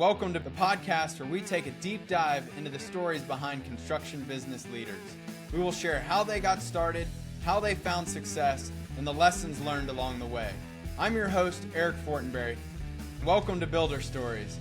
Welcome to the podcast where we take a deep dive into the stories behind construction business leaders. We will share how they got started, how they found success, and the lessons learned along the way. I'm your host, Eric Fortenberry. Welcome to Builder Stories.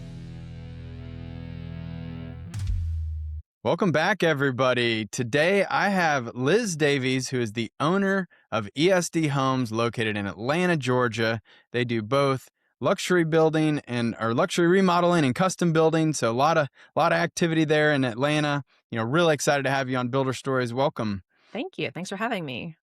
Welcome back, everybody. Today, I have Liz Davies, who is the owner of ESD Homes located in Atlanta, Georgia. They do both luxury building or luxury remodeling and custom building. So a lot of activity there in Atlanta. Really excited to have you on Builder Stories. Welcome. Thank you. Thanks for having me.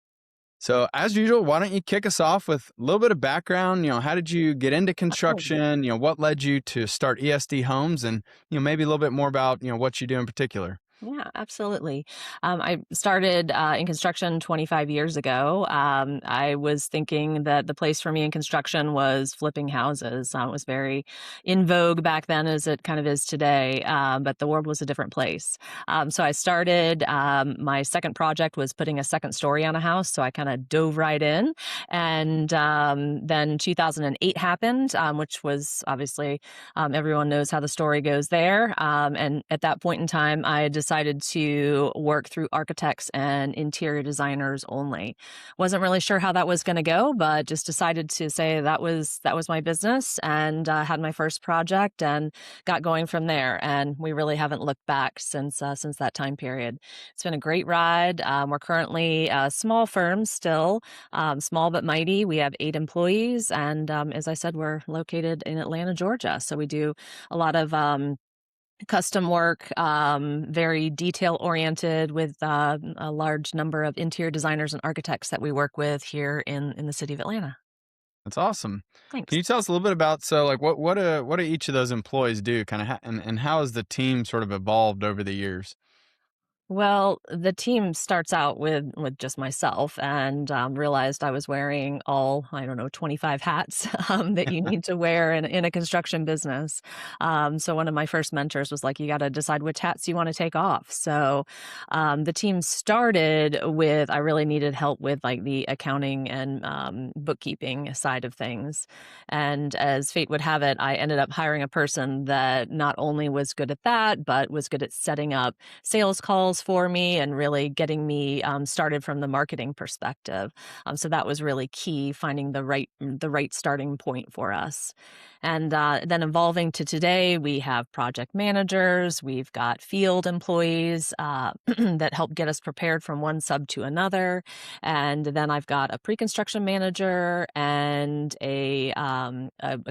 So as usual, why don't you kick us off with a little bit of background? How did you get into construction? What led you to start ESD Homes, and maybe a little bit more about what you do in particular. Yeah, absolutely. I started in construction 25 years ago. I was thinking that the place for me in construction was flipping houses. It was very in vogue back then, as it kind of is today, but the world was a different place. So I started, my second project was putting a second story on a house, so I kind of dove right in. And then 2008 happened, which was obviously, everyone knows how the story goes there. And at that point in time, I decided to work through architects and interior designers only. Wasn't really sure how that was going to go, but just decided to say that was my business, and had my first project and got going from there. And we really haven't looked back since that time period. It's been a great ride. We're currently a small firm still, small but mighty. We have 8 employees, and as I said, we're located in Atlanta, Georgia. So we do a lot of custom work, very detail oriented, with a large number of interior designers and architects that we work with here in the city of Atlanta. That's awesome. Thanks. Can you tell us a little bit about, what do each of those employees do, kind of, and how has the team sort of evolved over the years? Well, the team starts out with just myself, and realized I was wearing all, 25 hats that you need to wear in a construction business. So one of my first mentors was like, you got to decide which hats you want to take off. So the team started with, I really needed help with like the accounting and bookkeeping side of things. And as fate would have it, I ended up hiring a person that not only was good at that, but was good at setting up sales calls for me and really getting me started from the marketing perspective. So that was really key, finding the right starting point for us. And then evolving to today, we have project managers, we've got field employees that help get us prepared from one sub to another. And then I've got a pre-construction manager and a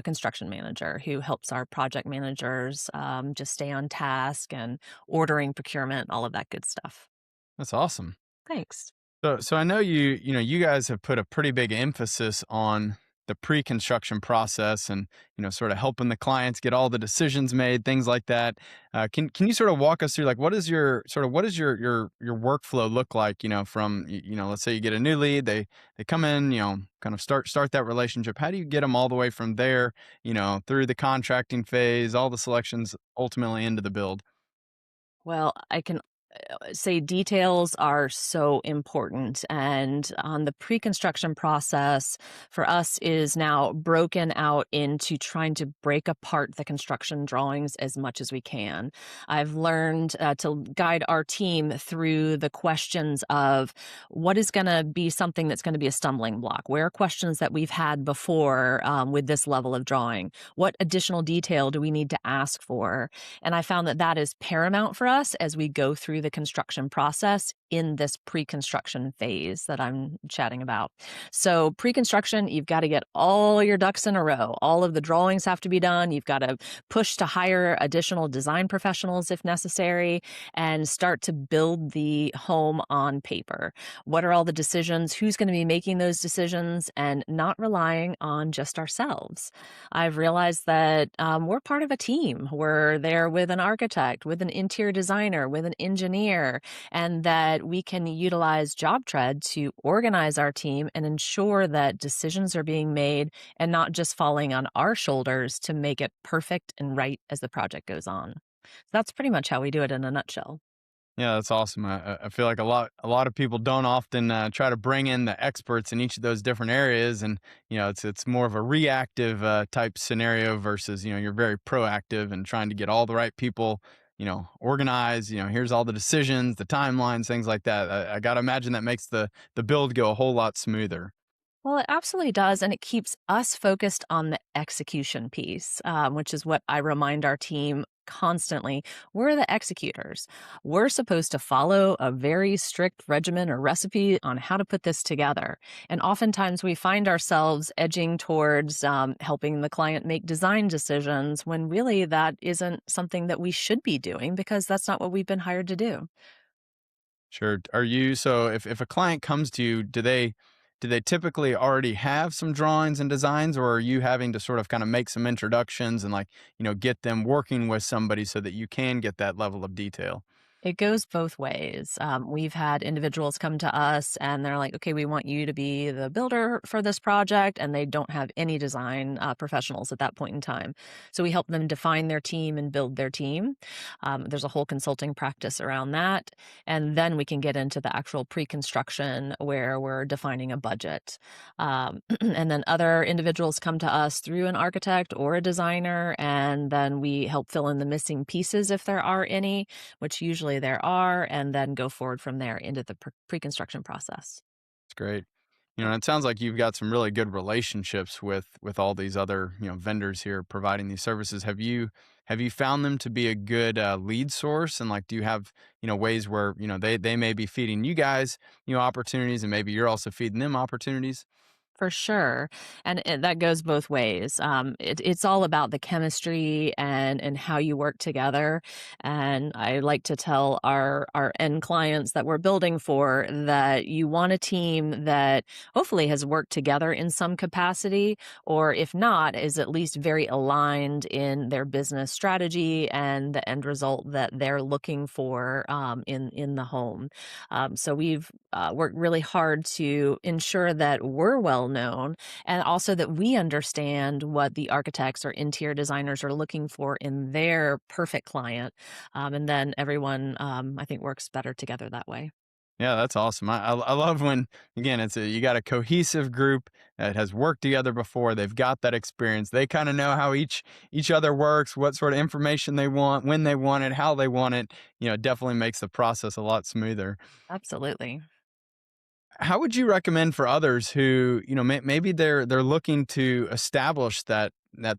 construction manager who helps our project managers just stay on task and ordering, procurement, all of that good stuff. That's awesome. Thanks. So I know you guys have put a pretty big emphasis on the pre-construction process and, sort of helping the clients get all the decisions made, things like that. Can you sort of walk us through, like, what is your workflow look like, from, let's say you get a new lead, they come in, kind of start that relationship. How do you get them all the way from there, through the contracting phase, all the selections, ultimately into the build? Well, I can say details are so important. And on the pre-construction process for us is now broken out into trying to break apart the construction drawings as much as we can. I've learned to guide our team through the questions of what is going to be something that's going to be a stumbling block. Where are questions that we've had before with this level of drawing? What additional detail do we need to ask for? And I found that that is paramount for us as we go through the construction process in this pre-construction phase that I'm chatting about. So pre-construction, you've got to get all your ducks in a row. All of the drawings have to be done. You've got to push to hire additional design professionals if necessary and start to build the home on paper. What are all the decisions? Who's going to be making those decisions, and not relying on just ourselves? I've realized that we're part of a team. We're there with an architect, with an interior designer, with an engineer, and that we can utilize JobTread to organize our team and ensure that decisions are being made and not just falling on our shoulders to make it perfect and right as the project goes on. So that's pretty much how we do it in a nutshell. Yeah, that's awesome. I feel like a lot of people don't often try to bring in the experts in each of those different areas, and it's more of a reactive type scenario versus you're very proactive and trying to get all the right people organized. Here's all the decisions, the timelines, things like that. I got to imagine that makes the build go a whole lot smoother. Well, it absolutely does. And it keeps us focused on the execution piece, which is what I remind our team constantly. We're the executors. We're supposed to follow a very strict regimen or recipe on how to put this together. And oftentimes we find ourselves edging towards helping the client make design decisions when really that isn't something that we should be doing because that's not what we've been hired to do. Sure. Are you so if a client comes to you, do they typically already have some drawings and designs, or are you having to sort of kind of make some introductions and like, get them working with somebody so that you can get that level of detail? It goes both ways. We've had individuals come to us and they're like, okay, we want you to be the builder for this project. And they don't have any design professionals at that point in time. So we help them define their team and build their team. There's a whole consulting practice around that. And then we can get into the actual pre construction where we're defining a budget. And then other individuals come to us through an architect or a designer. And then we help fill in the missing pieces if there are any, which usually there are, and then go forward from there into the pre-construction process. It's great. And it sounds like you've got some really good relationships with all these other, vendors here providing these services. Have you found them to be a good lead source? And like, do you have, ways where, they may be feeding you guys, opportunities, and maybe you're also feeding them opportunities? For sure, and that goes both ways. It's all about the chemistry and how you work together. And I like to tell our end clients that we're building for that you want a team that hopefully has worked together in some capacity, or if not, is at least very aligned in their business strategy and the end result that they're looking for in the home. So we've worked really hard to ensure that we're well known and also that we understand what the architects or interior designers are looking for in their perfect client. And then everyone, I think, works better together that way. Yeah, that's awesome. I love when again you got a cohesive group that has worked together before. They've got that experience. They kind of know how each other works, what sort of information they want, when they want it, how they want it. It definitely makes the process a lot smoother. Absolutely. How would you recommend for others who maybe they're looking to establish that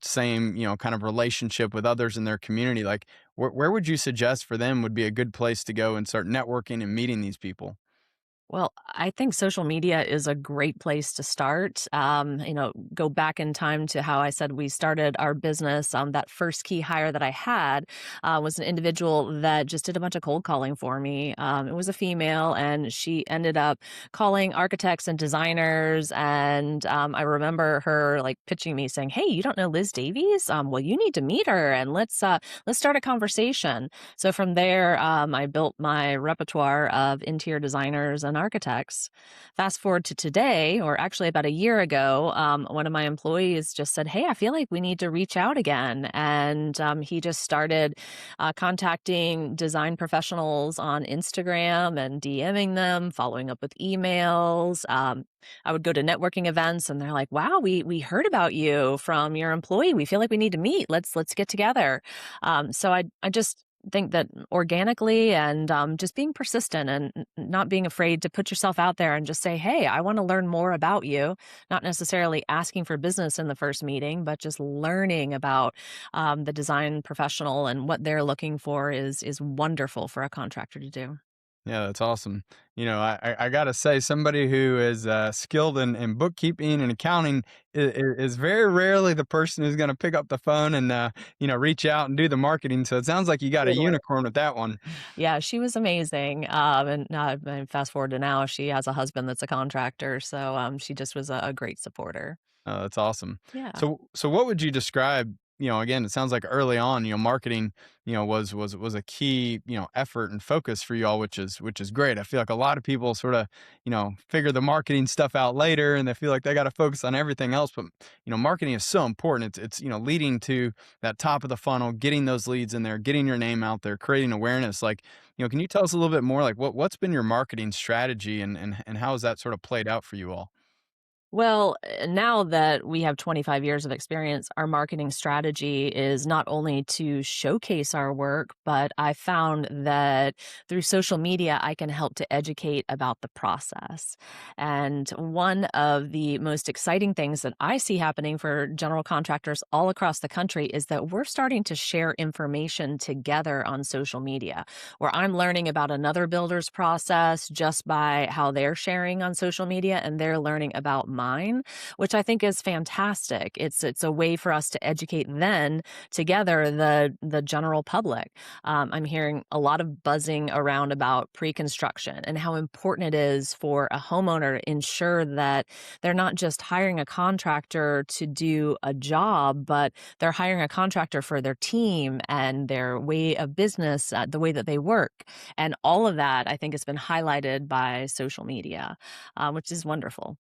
same kind of relationship with others in their community? Like, where would you suggest for them would be a good place to go and start networking and meeting these people? Well, I think social media is a great place to start. Go back in time to how I said we started our business. That first key hire that I had was an individual that just did a bunch of cold calling for me. It was a female, and she ended up calling architects and designers. And I remember her like pitching me, saying, "Hey, you don't know Liz Davies? Well, you need to meet her, and let's start a conversation." So from there, I built my repertoire of interior designers and architects. Fast forward to today, or actually about a year ago, one of my employees just said, "Hey, I feel like we need to reach out again." And he just started contacting design professionals on Instagram and DMing them, following up with emails. I would go to networking events and they're like, "Wow, we heard about you from your employee. We feel like we need to meet. Let's get together." So I just think that organically and just being persistent and not being afraid to put yourself out there and just say, "Hey, I want to learn more about you." Not necessarily asking for business in the first meeting, but just learning about the design professional and what they're looking for is wonderful for a contractor to do. Yeah, that's awesome. I gotta say, somebody who is skilled in bookkeeping and accounting is very rarely the person who's going to pick up the phone and reach out and do the marketing. So it sounds like you got a Totally. unicorn with that one. Yeah, she was amazing. And fast forward to now, she has a husband that's a contractor, so she just was a great supporter. That's awesome. Yeah. So what would you describe? again, it sounds like early on, marketing, was a key, effort and focus for y'all, which is great. I feel like a lot of people sort of, figure the marketing stuff out later, and they feel like they got to focus on everything else. But, marketing is so important. It's, leading to that top of the funnel, getting those leads in there, getting your name out there, creating awareness. Like, can you tell us a little bit more, like what's been your marketing strategy, and how has that sort of played out for you all? Well, now that we have 25 years of experience, our marketing strategy is not only to showcase our work, but I found that through social media, I can help to educate about the process. And one of the most exciting things that I see happening for general contractors all across the country is that we're starting to share information together on social media, where I'm learning about another builder's process just by how they're sharing on social media, and they're learning about mine, which I think is fantastic. It's a way for us to educate then together the general public. I'm hearing a lot of buzzing around about pre-construction and how important it is for a homeowner to ensure that they're not just hiring a contractor to do a job, but they're hiring a contractor for their team and their way of business, the way that they work. And all of that, I think, has been highlighted by social media, which is wonderful.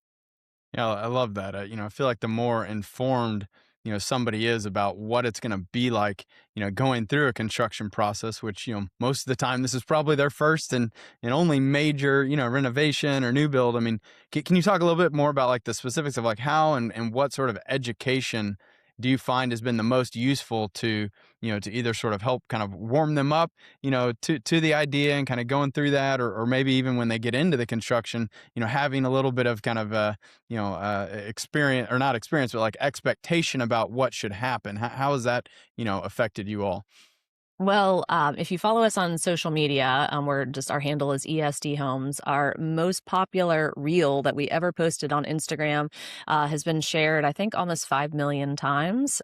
Yeah, I love that. I feel like the more informed, somebody is about what it's going to be like, going through a construction process, which, most of the time this is probably their first and only major, renovation or new build. I mean, can you talk a little bit more about like the specifics of like how and what sort of education do you find has been the most useful to either sort of help kind of warm them up, to the idea and kind of going through that, or maybe even when they get into the construction, having a little bit of kind of experience, or not experience, but like expectation about what should happen. How has that, affected you all? Well, if you follow us on social media, we're just our handle is ESD Homes. Our most popular reel that we ever posted on Instagram has been shared, I think, almost 5 million times,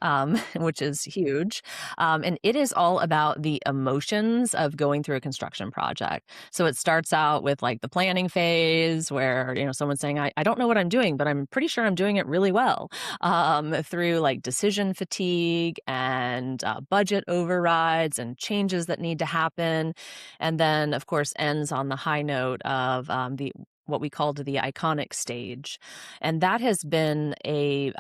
which is huge. And it is all about the emotions of going through a construction project. So it starts out with like the planning phase, where someone's saying, "I don't know what I'm doing, but I'm pretty sure I'm doing it really well." Through like decision fatigue and budget overrides and changes that need to happen. And then, of course, ends on the high note of the what we called the iconic stage, and that has been a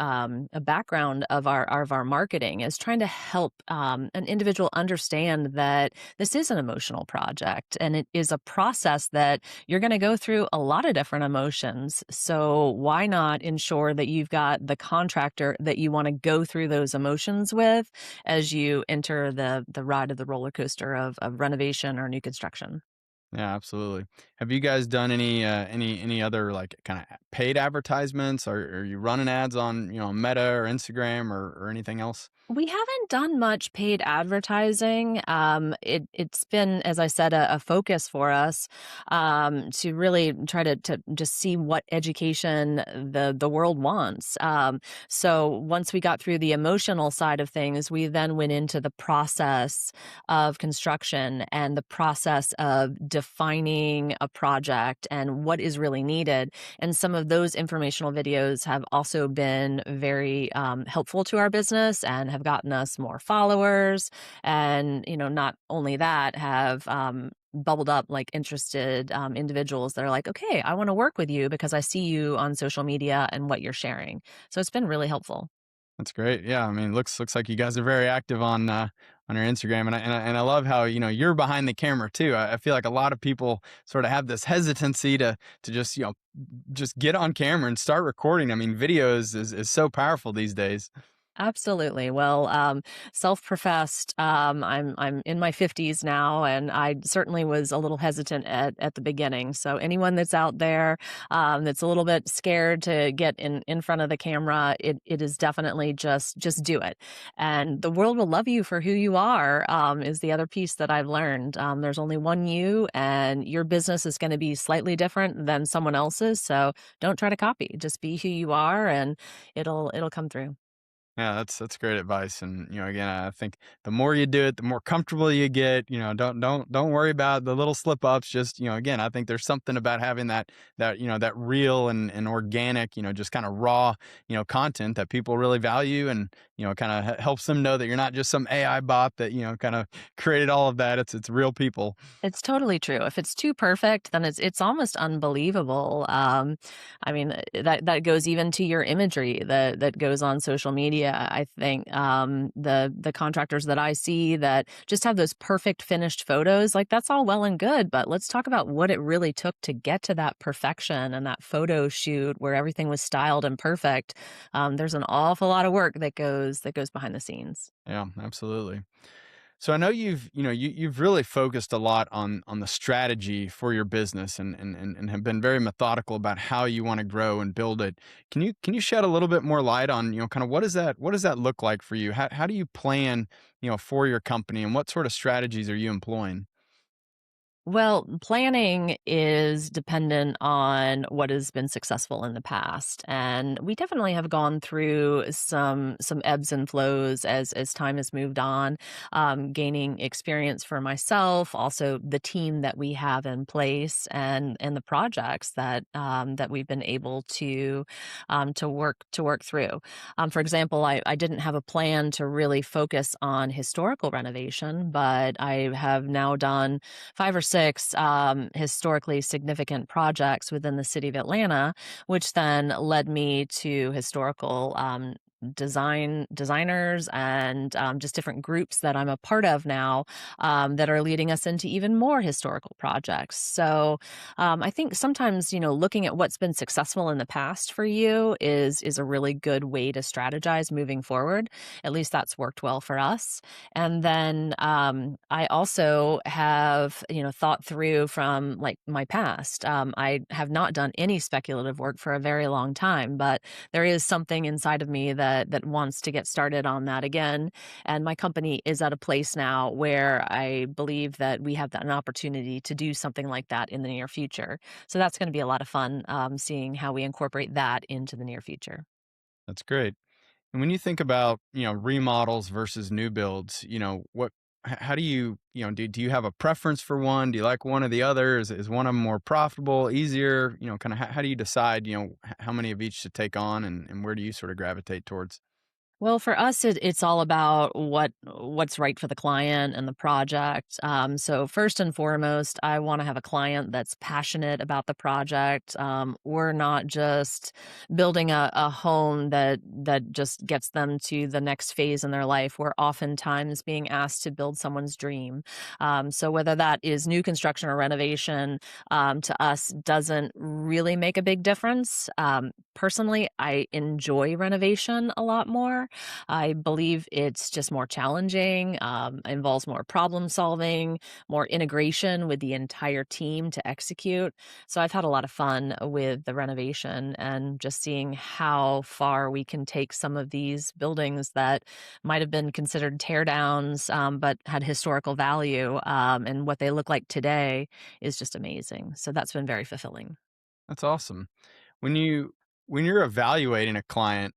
background of our marketing, is trying to help an individual understand that this is an emotional project and it is a process that you're going to go through a lot of different emotions. So why not ensure that you've got the contractor that you want to go through those emotions with as you enter the ride of the roller coaster of renovation or new construction? Yeah, absolutely. Have you guys done any other like kind of paid advertisements? Or are you running ads on Meta or Instagram or anything else? We haven't done much paid advertising. It's been, as I said, a focus for us, to really try to just see what education the world wants. So once we got through the emotional side of things, we then went into the process of construction and the process of defining a project and what is really needed. And some of those informational videos have also been very helpful to our business and have gotten us more followers. And, not only that, have bubbled up like interested individuals that are like, okay, I want to work with you because I see you on social media and what you're sharing. So it's been really helpful. That's great. Yeah, I mean, looks like you guys are very active on your Instagram, and I love how you're behind the camera too. I feel like a lot of people sort of have this hesitancy to just just get on camera and start recording. I mean, video is so powerful these days. Absolutely. Well, self-professed, I'm in my 50s now, and I certainly was a little hesitant at the beginning. So anyone that's out there that's a little bit scared to get in front of the camera, it is definitely just do it, and the world will love you for who you are. Is the other piece that I've learned. There's only one you, and your business is going to be slightly different than someone else's. So don't try to copy. Just be who you are, and it'll come through. Yeah, that's great advice. And again, I think the more you do it, the more comfortable you get. Don't worry about the little slip ups. Just again, I think there's something about having that real and organic, just kind of raw, content that people really value, and kind of helps them know that you're not just some AI bot that kind of created all of that. It's real people. It's totally true. If it's too perfect, then it's almost unbelievable. I mean, that goes even to your imagery that goes on social media. I think the contractors that I see that just have those perfect finished photos, like that's all well and good, but let's talk about what it really took to get to that perfection and that photo shoot where everything was styled and perfect. There's an awful lot of work that goes behind the scenes. Yeah, absolutely. So I know you've really focused a lot on the strategy for your business, and have been very methodical about how you want to grow and build it. Can you shed a little bit more light on, kind of what does that look like for you? How do you plan, for your company, and what sort of strategies are you employing? Well, planning is dependent on what has been successful in the past, and we definitely have gone through some ebbs and flows as time has moved on, gaining experience for myself, also the team that we have in place, and the projects that we've been able to work through. For example, I didn't have a plan to really focus on historical renovation, but I have now done 5 or 6 historically significant projects within the city of Atlanta, which then led me to historical designers and just different groups that I'm a part of now, that are leading us into even more historical projects. So I think sometimes looking at what's been successful in the past for you is a really good way to strategize moving forward. At least that's worked well for us. And then I also have thought through from like my past. I have not done any speculative work for a very long time, but there is something inside of me that wants to get started on that again. And my company is at a place now where I believe that we have an opportunity to do something like that in the near future. So that's going to be a lot of fun, seeing how we incorporate that into the near future. That's great. And when you think about, remodels versus new builds, how do do you have a preference for one? Do you like one or the other? Is one of them more profitable, easier? Kind of how do you decide, how many of each to take on, and where do you sort of gravitate towards? Well, for us, it's all about what's right for the client and the project. So first and foremost, I want to have a client that's passionate about the project. We're not just building a home that just gets them to the next phase in their life. We're oftentimes being asked to build someone's dream. So whether that is new construction or renovation, to us doesn't really make a big difference. Personally, I enjoy renovation a lot more. I believe it's just more challenging, involves more problem solving, more integration with the entire team to execute. So I've had a lot of fun with the renovation and just seeing how far we can take some of these buildings that might have been considered tear downs, but had historical value, and what they look like today is just amazing. So that's been very fulfilling. That's awesome. When you're evaluating a client,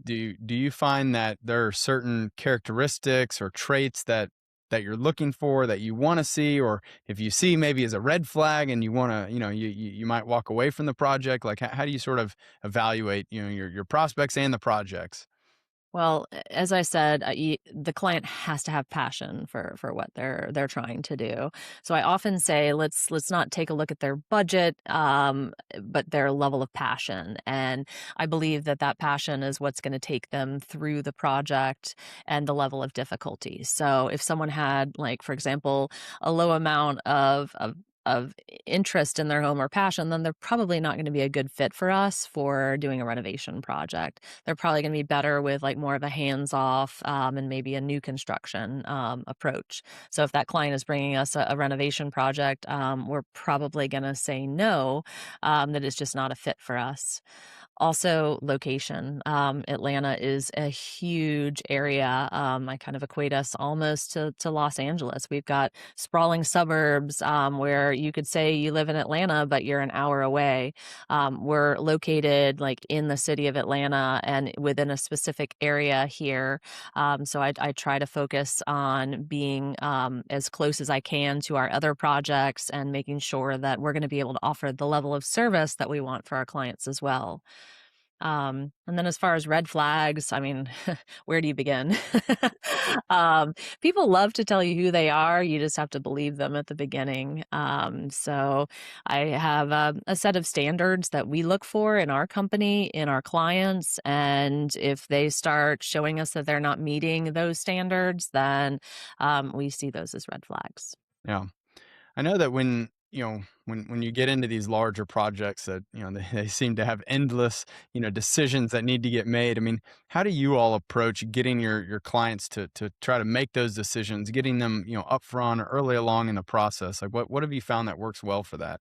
do you find that there are certain characteristics or traits that you're looking for that you want to see, or if you see maybe as a red flag and you want to, you might walk away from the project? Like how do you sort of evaluate, your prospects and the projects? Well, as I said, the client has to have passion for what they're trying to do. So I often say, let's not take a look at their budget, but their level of passion. And I believe that passion is what's going to take them through the project and the level of difficulty. So if someone had, like, for example, a low amount of interest in their home or passion, then they're probably not going to be a good fit for us for doing a renovation project. They're probably going to be better with like more of a hands off, and maybe a new construction approach. So if that client is bringing us a renovation project, we're probably going to say no, that it's just not a fit for us. Also, location. Atlanta is a huge area. I kind of equate us almost to Los Angeles. We've got sprawling suburbs where you could say you live in Atlanta, but you're an hour away. We're located like in the city of Atlanta and within a specific area here. So I try to focus on being as close as I can to our other projects and making sure that we're going to be able to offer the level of service that we want for our clients as well. And then as far as red flags, I mean, where do you begin? People love to tell you who they are. You just have to believe them at the beginning. So I have a set of standards that we look for in our company, in our clients. And if they start showing us that they're not meeting those standards, then we see those as red flags. Yeah. I know that when you get into these larger projects that, they seem to have endless, decisions that need to get made. I mean, how do you all approach getting your clients to try to make those decisions, getting them, upfront or early along in the process? Like what have you found that works well for that?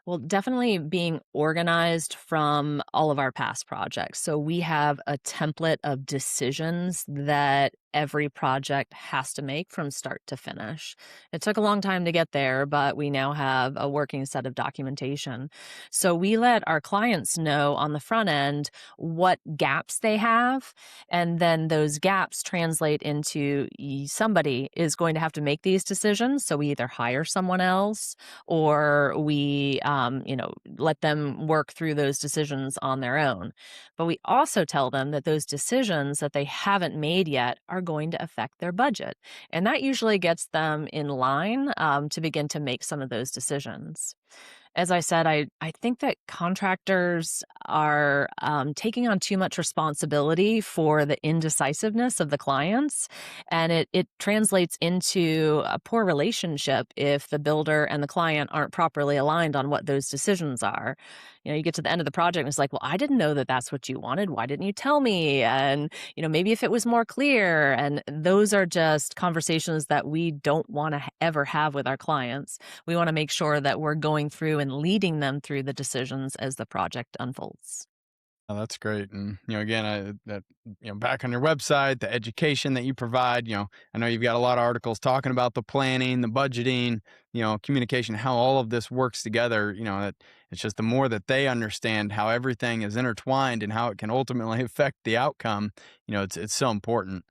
Well, definitely being organized from all of our past projects. So we have a template of decisions that every project has to make from start to finish. It took a long time to get there, but we now have a working set of documentation. So we let our clients know on the front end what gaps they have, and then those gaps translate into somebody is going to have to make these decisions. So we either hire someone else or we let them work through those decisions on their own. But we also tell them that those decisions that they haven't made yet are going to affect their budget. And that usually gets them in line to begin to make some of those decisions. As I said, I think that contractors are taking on too much responsibility for the indecisiveness of the clients, and it translates into a poor relationship if the builder and the client aren't properly aligned on what those decisions are. You get to the end of the project and it's like, well, I didn't know that that's what you wanted. Why didn't you tell me? And maybe if it was more clear. And those are just conversations that we don't want to ever have with our clients. We want to make sure that we're going through and leading them through the decisions as the project unfolds. Oh, that's great. And, again, back on your website, the education that you provide, I know you've got a lot of articles talking about the planning, the budgeting, communication, how all of this works together, that it's just the more that they understand how everything is intertwined and how it can ultimately affect the outcome, it's so important.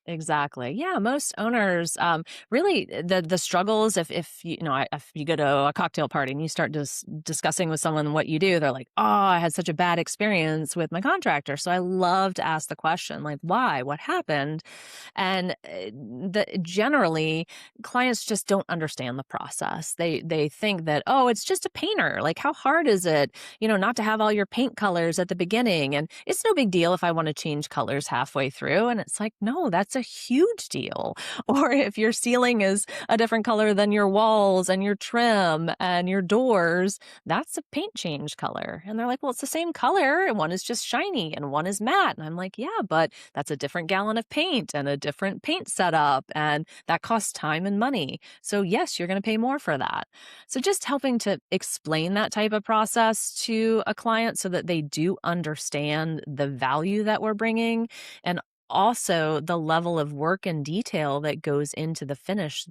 Exactly. Yeah, most owners really the struggles if you go to a cocktail party and you start discussing with someone what you do, they're like, "Oh, I had such a bad experience with my contractor." So I love to ask the question like, "Why? What happened?" And generally clients just don't understand the process. They think that, "Oh, it's just a painter. Like how hard is it, not to have all your paint colors at the beginning and it's no big deal if I want to change colors halfway through." And it's like, "No, that's a huge deal." Or if your ceiling is a different color than your walls and your trim and your doors, that's a paint change color. And they're like, "Well, it's the same color and one is just shiny and one is matte." And I'm like, "Yeah, but that's a different gallon of paint and a different paint setup and that costs time and money. So yes, you're going to pay more for that." So just helping to explain that type of process to a client so that they do understand the value that we're bringing and also the level of work and detail that goes into the finish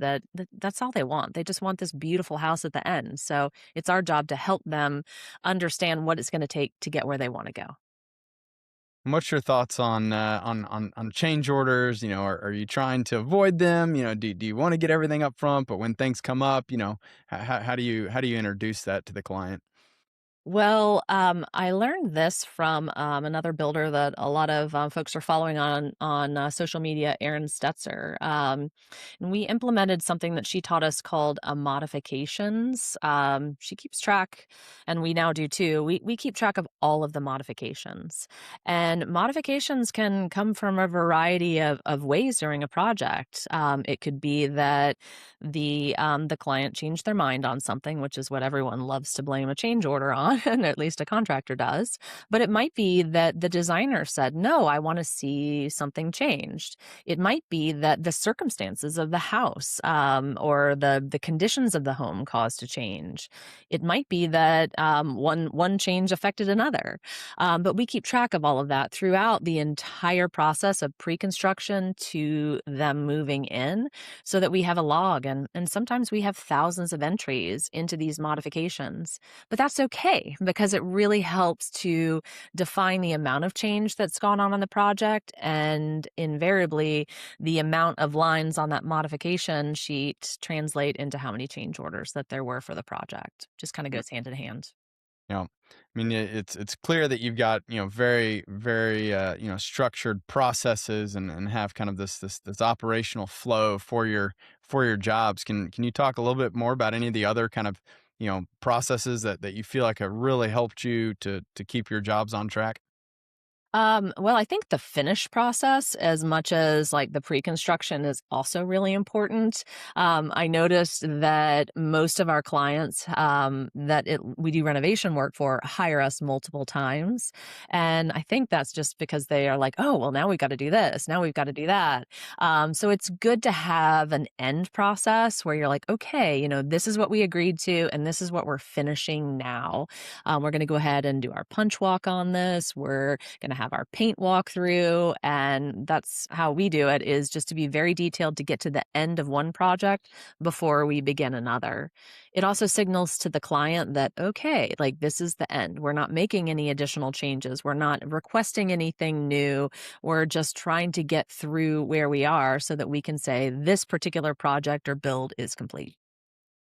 that's all they want. They just want this beautiful house at the end. So it's our job to help them understand what it's going to take to get where they want to go. And what's your thoughts on change orders? Are you trying to avoid them? Do you want to get everything up front, but when things come up, how do you introduce that to the client? Well, I learned this from another builder that a lot of folks are following on social media, Erin Stetzer. And we implemented something that she taught us called modifications. She keeps track, and we now do too. We keep track of all of the modifications, and modifications can come from a variety of ways during a project. It could be that the client changed their mind on something, which is what everyone loves to blame a change order on. want, and at least a contractor does. But it might be that the designer said, no, I want to see something changed. It might be that the circumstances of the house or the conditions of the home caused a change. It might be that one change affected another. But we keep track of all of that throughout the entire process of pre-construction to them moving in, so that we have a log, and sometimes we have thousands of entries into these modifications. But that's okay because it really helps to define the amount of change that's gone on the project, and invariably the amount of lines on that modification sheet translate into how many change orders that there were for the project. Just kind of goes hand in hand. You know, I mean, it's clear that you've got, very, very, structured processes, and have kind of this operational flow for your jobs. Can you talk a little bit more about any of the other kind of, processes that you feel like have really helped you to keep your jobs on track? Well, I think the finish process, as much as like the pre-construction, is also really important. I noticed that most of our clients we do renovation work for hire us multiple times, and I think that's just because they are like, oh, well, now we've got to do this, now we've got to do that. So it's good to have an end process where you're like, okay, this is what we agreed to, and this is what we're finishing now. We're going to go ahead and do our punch walk on this. We're going to have our paint walkthrough, and that's how we do it, is just to be very detailed to get to the end of one project before we begin another. It also signals to the client that, okay, like this is the end. We're not making any additional changes. We're not requesting anything new. We're just trying to get through where we are so that we can say this particular project or build is complete.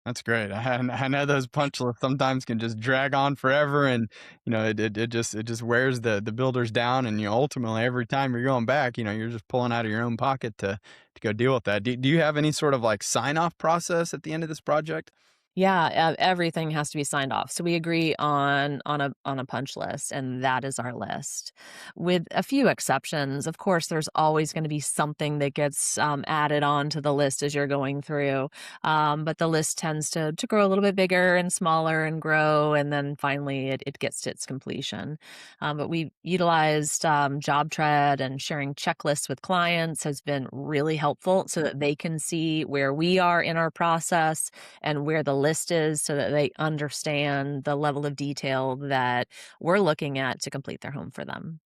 That's great. I know those punch lists sometimes can just drag on forever, and it just wears the builders down, and ultimately every time you're going back, you're just pulling out of your own pocket to go deal with that. Do you have any sort of like sign off process at the end of this project? Yeah, everything has to be signed off. So we agree on a punch list, and that is our list. With a few exceptions, of course, there's always going to be something that gets added on to the list as you're going through. But the list tends to grow a little bit bigger and smaller and grow, and then finally it gets to its completion. But we've utilized JobTread, and sharing checklists with clients has been really helpful so that they can see where we are in our process and where the list is, so that they understand the level of detail that we're looking at to complete their home for them.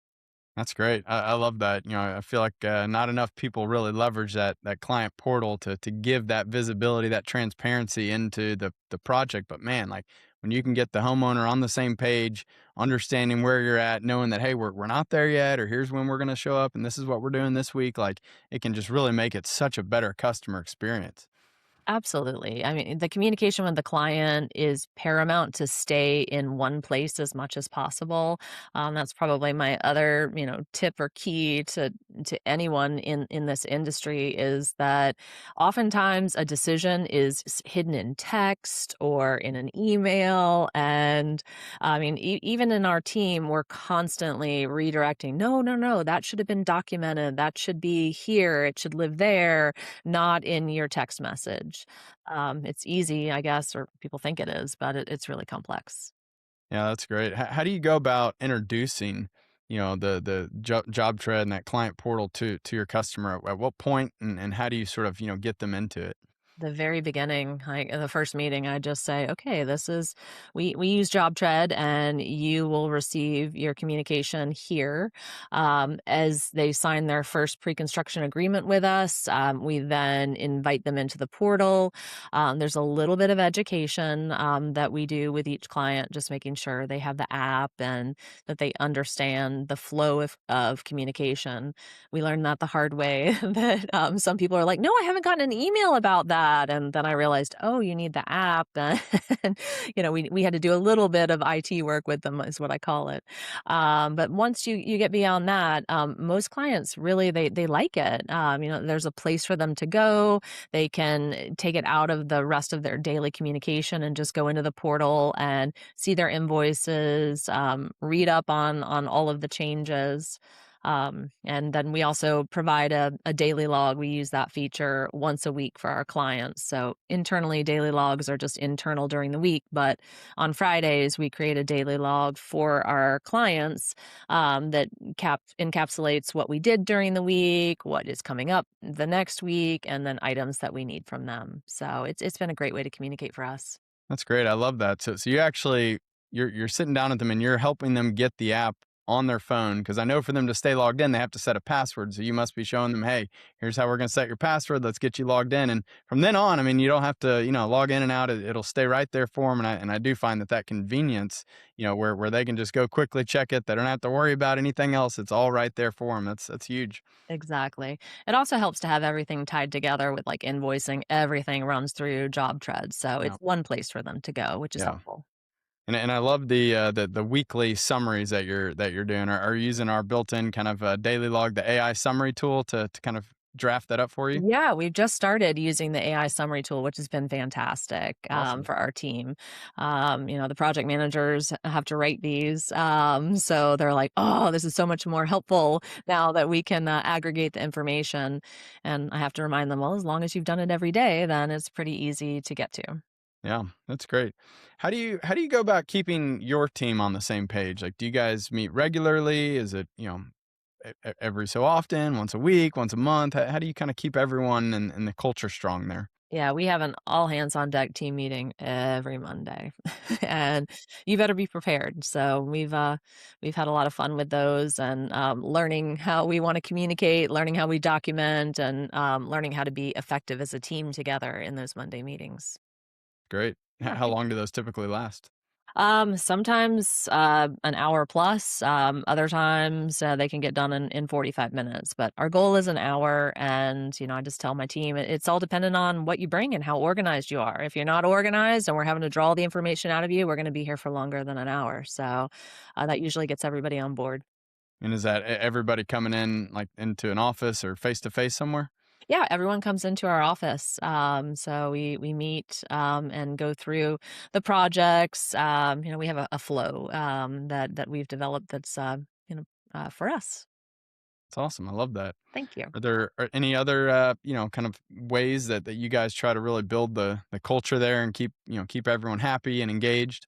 That's great. I love that. I feel like not enough people really leverage that client portal to give that visibility, that transparency into the project. But man, like when you can get the homeowner on the same page, understanding where you're at, knowing that hey, we're not there yet, or here's when we're going to show up, and this is what we're doing this week. Like it can just really make it such a better customer experience. Absolutely. I mean, the communication with the client is paramount to stay in one place as much as possible. That's probably my other, tip or key to anyone in this industry, is that oftentimes a decision is hidden in text or in an email, and I mean, even in our team, we're constantly redirecting. No, no, no, that should have been documented. That should be here. It should live there, not in your text message. It's easy, I guess, or people think it is, but it's really complex. Yeah, that's great. How do you go about introducing, the job tread and that client portal to your customer? At what point, and how do you sort of get them into it? The very beginning, like in the first meeting, I just say, okay, this is, we use JobTread, and you will receive your communication here. As they sign their first pre-construction agreement with us, we then invite them into the portal. There's a little bit of education that we do with each client, just making sure they have the app and that they understand the flow of communication. We learned that the hard way that some people are like, no, I haven't gotten an email about that. And then I realized, oh, you need the app. And, we had to do a little bit of IT work with them, is what I call it. But once you get beyond that, most clients really, they like it. There's a place for them to go. They can take it out of the rest of their daily communication and just go into the portal and see their invoices, read up on all of the changes. And then we also provide a daily log. We use that feature once a week for our clients. So internally, daily logs are just internal during the week, but on Fridays, we create a daily log for our clients that encapsulates what we did during the week, what is coming up the next week, and then items that we need from them. So it's been a great way to communicate for us. That's great. I love that. So you actually you're sitting down with them and you're helping them get the app on their phone because I know for them to stay logged in, they have to set a password. So you must be showing them, hey, here's how we're going to set your password. Let's get you logged in. And from then on, I mean, you don't have to, log in and out. It'll stay right there for them. And I do find that convenience, where they can just go quickly check it. They don't have to worry about anything else. It's all right there for them. That's huge. Exactly. It also helps to have everything tied together with like invoicing. Everything runs through JobTread. So it's Yeah. one place for them to go, which is Yeah. helpful. And I love the weekly summaries that you're doing. Are you using our built-in kind of daily log, the AI summary tool to kind of draft that up for you? Yeah, we've just started using the AI summary tool, which has been fantastic Awesome. for our team. The project managers have to write these. So they're like, oh, this is so much more helpful now that we can aggregate the information. And I have to remind them, well, as long as you've done it every day, then it's pretty easy to get to. Yeah, that's great. How do you go about keeping your team on the same page? Like, do you guys meet regularly? Is it every so often, once a week, once a month? How do you kind of keep everyone and the culture strong there? Yeah, we have an all hands on deck team meeting every Monday, and you better be prepared. So we've had a lot of fun with those, and learning how we want to communicate, learning how we document, and learning how to be effective as a team together in those Monday meetings. Great. Yeah, How long do those typically last? Sometimes an hour plus. Other times they can get done in 45 minutes. But our goal is an hour. And, I just tell my team it's all dependent on what you bring and how organized you are. If you're not organized and we're having to draw the information out of you, we're going to be here for longer than an hour. So that usually gets everybody on board. And is that everybody coming in like into an office or face to face somewhere? Yeah, everyone comes into our office. So we meet and go through the projects. We have a flow that we've developed that's for us. It's awesome. I love that. Thank you. Are any other kind of ways that you guys try to really build the culture there and keep everyone happy and engaged?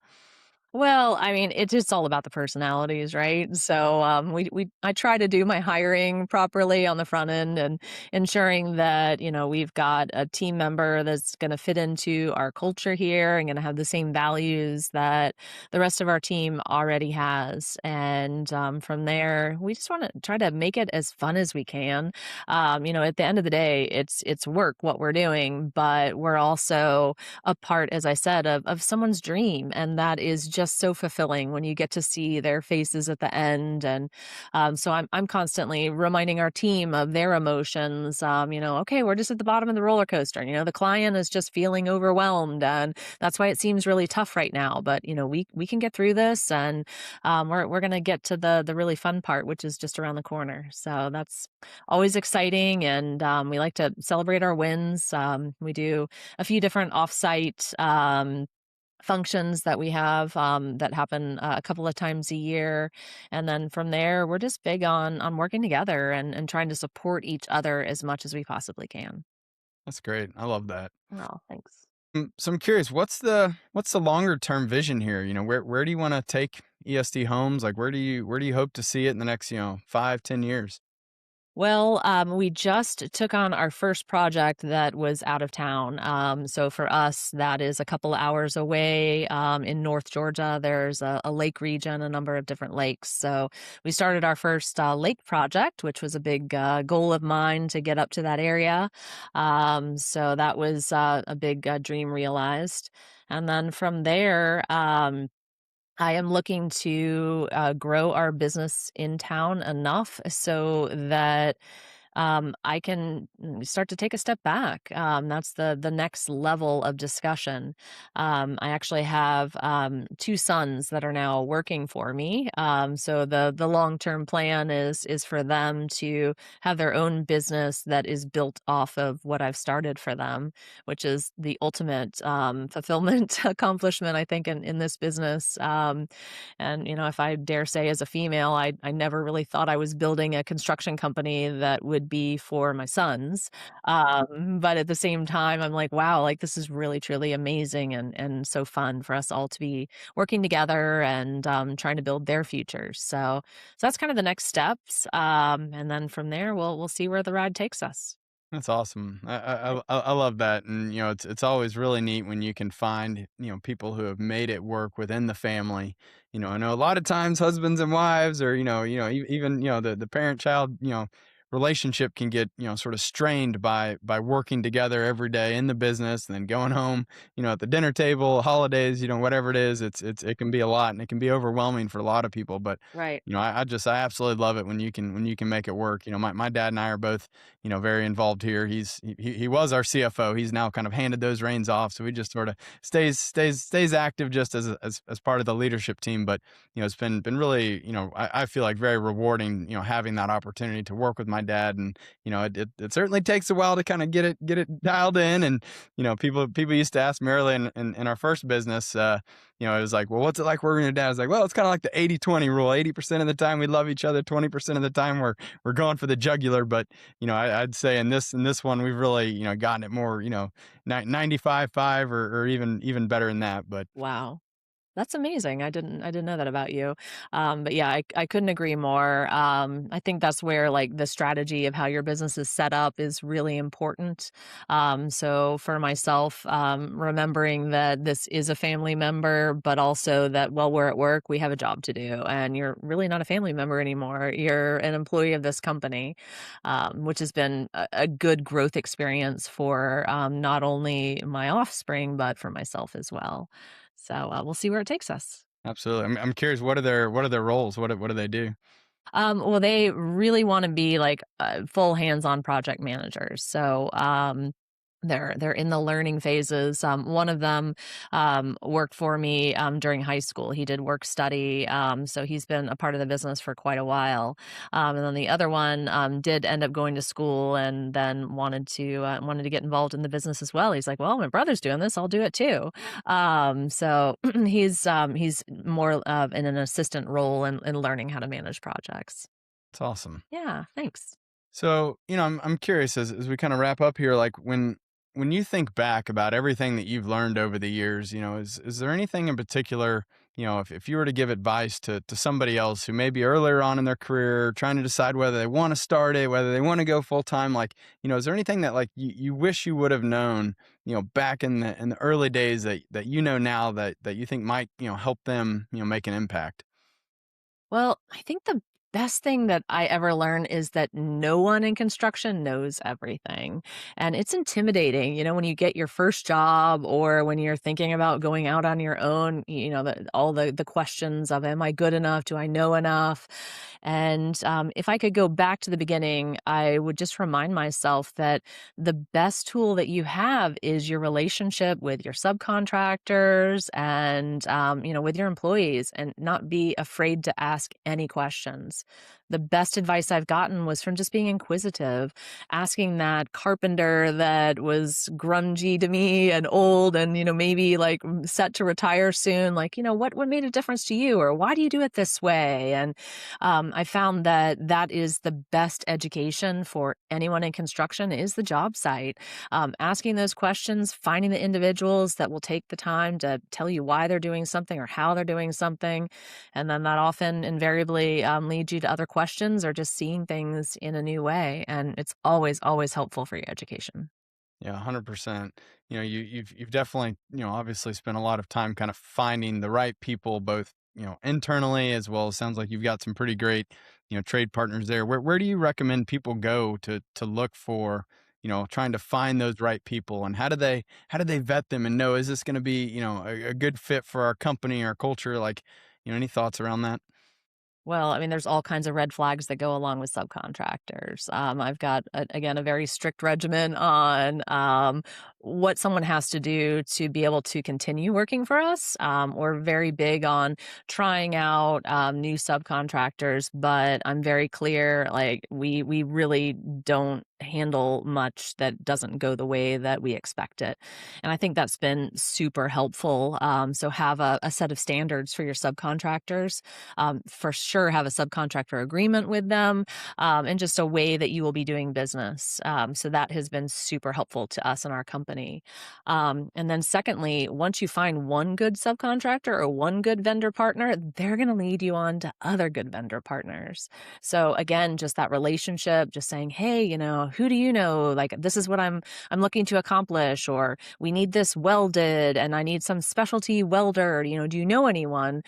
Well, I mean, it's just all about the personalities, right? So I try to do my hiring properly on the front end and ensuring that we've got a team member that's going to fit into our culture here and going to have the same values that the rest of our team already has. And from there, we just want to try to make it as fun as we can. At the end of the day, it's work what we're doing, but we're also a part, as I said, of someone's dream, and that is just so fulfilling when you get to see their faces at the end. And so I'm constantly reminding our team of their emotions. Okay, we're just at the bottom of the roller coaster. The client is just feeling overwhelmed, and that's why it seems really tough right now. But we can get through this, and we're gonna get to the really fun part, which is just around the corner. So that's always exciting, and we like to celebrate our wins. We do a few different offsite functions that we have that happen a couple of times a year, and then from there, we're just big on working together and trying to support each other as much as we possibly can. That's great. I love that. Oh, thanks. So I'm curious, what's the longer term vision here? Where do you want to take ESD Homes? Like where do you hope to see it in the next 5, 10 years? Well, we just took on our first project that was out of town. So for us, that is a couple hours away in North Georgia. There's a lake region, a number of different lakes. So we started our first lake project, which was a big goal of mine to get up to that area. So that was a big dream realized. And then from there, I am looking to grow our business in town enough so that I can start to take a step back. That's the next level of discussion. I actually have two sons that are now working for me. So the long term plan is for them to have their own business that is built off of what I've started for them, which is the ultimate fulfillment accomplishment, I think, in this business. And, if I dare say as a female, I never really thought I was building a construction company that would be for my sons. But at the same time, I'm like, wow, like this is really truly amazing and so fun for us all to be working together and trying to build their futures. So that's kind of the next steps. And then from there, we'll see where the ride takes us. That's awesome. I love that, and it's always really neat when you can find people who have made it work within the family. I know a lot of times husbands and wives, or even the parent child relationship can get sort of strained by working together every day in the business, and then going home at the dinner table, holidays, whatever it is. It can be a lot, and it can be overwhelming for a lot of people. But Right. I absolutely love it when you can make it work. My dad and I are both very involved here. He was our CFO. He's now kind of handed those reins off, so he just sort of stays active just as part of the leadership team. But it's been really I feel like very rewarding having that opportunity to work with my dad, and it certainly takes a while to kind of get it dialed in. And people used to ask me early in our first business. It was like, well, what's it like working with your dad? I was like, well, it's kind of like the 80-20 rule. 80% of the time we love each other. 20% of the time we're going for the jugular. But I'd say in this one, we've really, gotten it more, 95-5, or even better than that. But Wow. That's amazing. I didn't know that about you. But yeah, I couldn't agree more. I think that's where like the strategy of how your business is set up is really important. So for myself, remembering that this is a family member, but also that while we're at work, we have a job to do, and you're really not a family member anymore. You're an employee of this company, which has been a good growth experience for not only my offspring, but for myself as well. So, we'll see where it takes us. absolutely, I'm curious, what are their roles? What do they do? Well, they really wanna be, like, full hands-on project managers. So, they're in the learning phases. One of them, worked for me, during high school. He did work study, so he's been a part of the business for quite a while. And then the other one, did end up going to school and then wanted to get involved in the business as well. He's like, "Well, my brother's doing this, I'll do it too." So he's more, in an assistant role in learning how to manage projects. It's awesome. Yeah, thanks. So, I'm curious as we kind of wrap up here, like when you think back about everything that you've learned over the years, is there anything in particular, if you were to give advice to somebody else who may be earlier on in their career trying to decide whether they want to start it, whether they want to go full time, like, is there anything that like you wish you would have known, back in the early days that now that you think might, help them, make an impact? Well, I think the best thing that I ever learned is that no one in construction knows everything. And it's intimidating, when you get your first job or when you're thinking about going out on your own, all the questions of, am I good enough? Do I know enough? And if I could go back to the beginning, I would just remind myself that the best tool that you have is your relationship with your subcontractors and, with your employees, and not be afraid to ask any questions. The best advice I've gotten was from just being inquisitive, asking that carpenter that was grungy to me and old and, maybe like set to retire soon, like, what made a difference to you? Or why do you do it this way? And I found that that is the best education for anyone in construction is the job site. Asking those questions, finding the individuals that will take the time to tell you why they're doing something or how they're doing something. And then that often invariably leads you to other questions or just seeing things in a new way. And it's always, always helpful for your education. Yeah, 100%. You've definitely, obviously spent a lot of time kind of finding the right people, both, internally, as well as sounds like you've got some pretty great, trade partners there. Where do you recommend people go to look for, trying to find those right people, and how do they vet them and know, is this going to be, a good fit for our company, our culture? Like, any thoughts around that? Well, I mean, there's all kinds of red flags that go along with subcontractors. I've got, again, a very strict regimen on what someone has to do to be able to continue working for us. We're very big on trying out new subcontractors, but I'm very clear, like we really don't handle much that doesn't go the way that we expect it. And I think that's been super helpful. So have a set of standards for your subcontractors, for sure have a subcontractor agreement with them, and just a way that you will be doing business. So that has been super helpful to us and our company. And then secondly, once you find one good subcontractor or one good vendor partner, they're going to lead you on to other good vendor partners. So again, just that relationship, just saying, hey, who do you know? Like, this is what I'm looking to accomplish, or we need this welded and I need some specialty welder. Do you know anyone?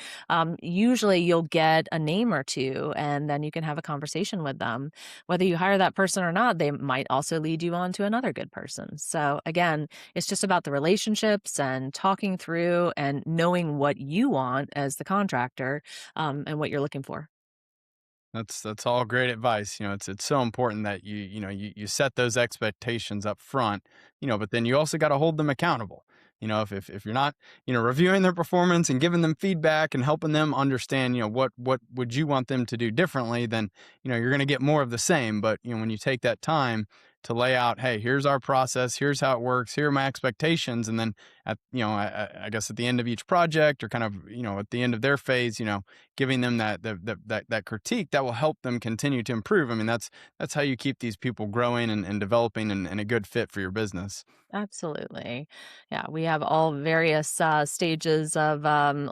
Usually you'll get a name or two, and then you can have a conversation with them. Whether you hire that person or not, they might also lead you on to another good person. So again, it's just about the relationships and talking through and knowing what you want as the contractor, and what you're looking for. That's all great advice. It's so important that you set those expectations up front, but then you also got to hold them accountable. If you're not, reviewing their performance and giving them feedback and helping them understand, what would you want them to do differently, then, you're going to get more of the same. But, when you take that time to lay out, hey, here's our process, here's how it works, here are my expectations. And then I guess at the end of each project, or kind of, at the end of their phase, giving them that critique that will help them continue to improve. I mean, that's how you keep these people growing and developing and a good fit for your business. Absolutely. Yeah, we have all various stages of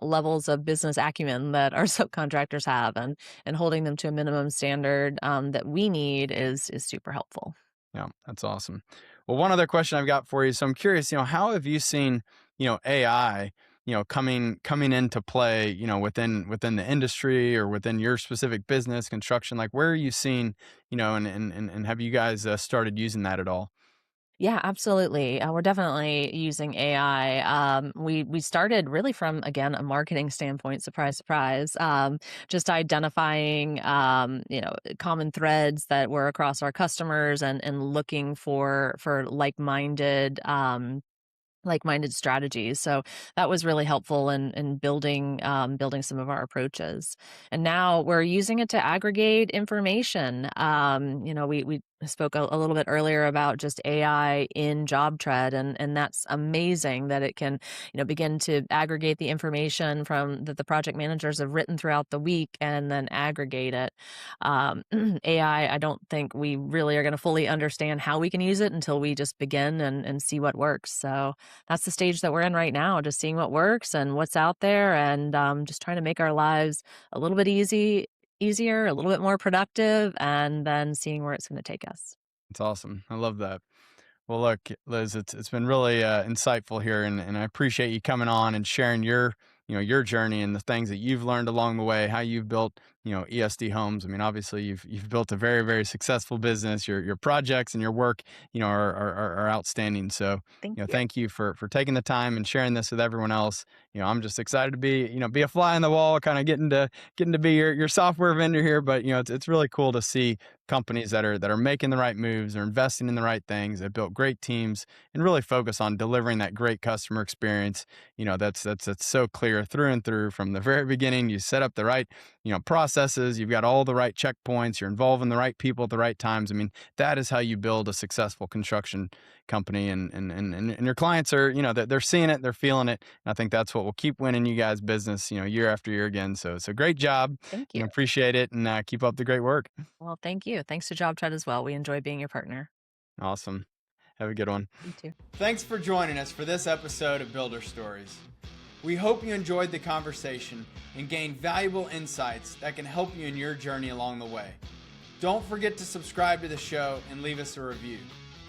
levels of business acumen that our subcontractors have, and holding them to a minimum standard that we need is super helpful. Yeah, that's awesome. Well, one other question I've got for you. So I'm curious, how have you seen, AI, coming into play, within the industry or within your specific business, construction? Like, where are you seeing, and have you guys started using that at all? Yeah, absolutely. We're definitely using AI. We started really from, again, a marketing standpoint. Surprise, surprise. Just identifying common threads that were across our customers, and looking for like-minded strategies. So that was really helpful in building some of our approaches. And now we're using it to aggregate information. We spoke a little bit earlier about just AI in JobTread, and that's amazing that it can begin to aggregate the information from that the project managers have written throughout the week, and then aggregate it. AI, I don't think we really are going to fully understand how we can use it until we just begin and see what works. So that's the stage that we're in right now, just seeing what works and what's out there, and just trying to make our lives a little bit easier, a little bit more productive, and then seeing where it's going to take us. It's awesome. I love that. Well, look, Liz, it's been really insightful here, and I appreciate you coming on and sharing your journey and the things that you've learned along the way, how you've built, ESD Homes. I mean, obviously, you've built a very, very successful business. Your projects and your work, are outstanding. So, Thank you. thank you for taking the time and sharing this with everyone else. I'm just excited to be a fly on the wall, kind of getting to be your software vendor here. But it's really cool to see companies that are making the right moves, are investing in the right things, they've built great teams, and really focus on delivering that great customer experience. That's so clear through and through from the very beginning. You set up the right, processes, you've got all the right checkpoints, you're involving the right people at the right times. I mean, that is how you build a successful construction company, and your clients are, they're seeing it, they're feeling it. And I think that's what will keep winning you guys business, year after year again. So it's a great job. Thank you. Appreciate it, and keep up the great work. Well, thank you. Thanks to JobTread as well. We enjoy being your partner. Awesome. Have a good one. You too. Thanks for joining us for this episode of Builder Stories. We hope you enjoyed the conversation and gained valuable insights that can help you in your journey along the way. Don't forget to subscribe to the show and leave us a review.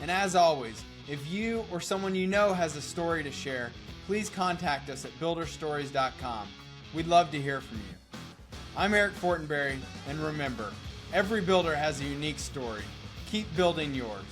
And as always, if you or someone you know has a story to share, please contact us at builderstories.com. We'd love to hear from you. I'm Eric Fortenberry, and remember, every builder has a unique story. Keep building yours.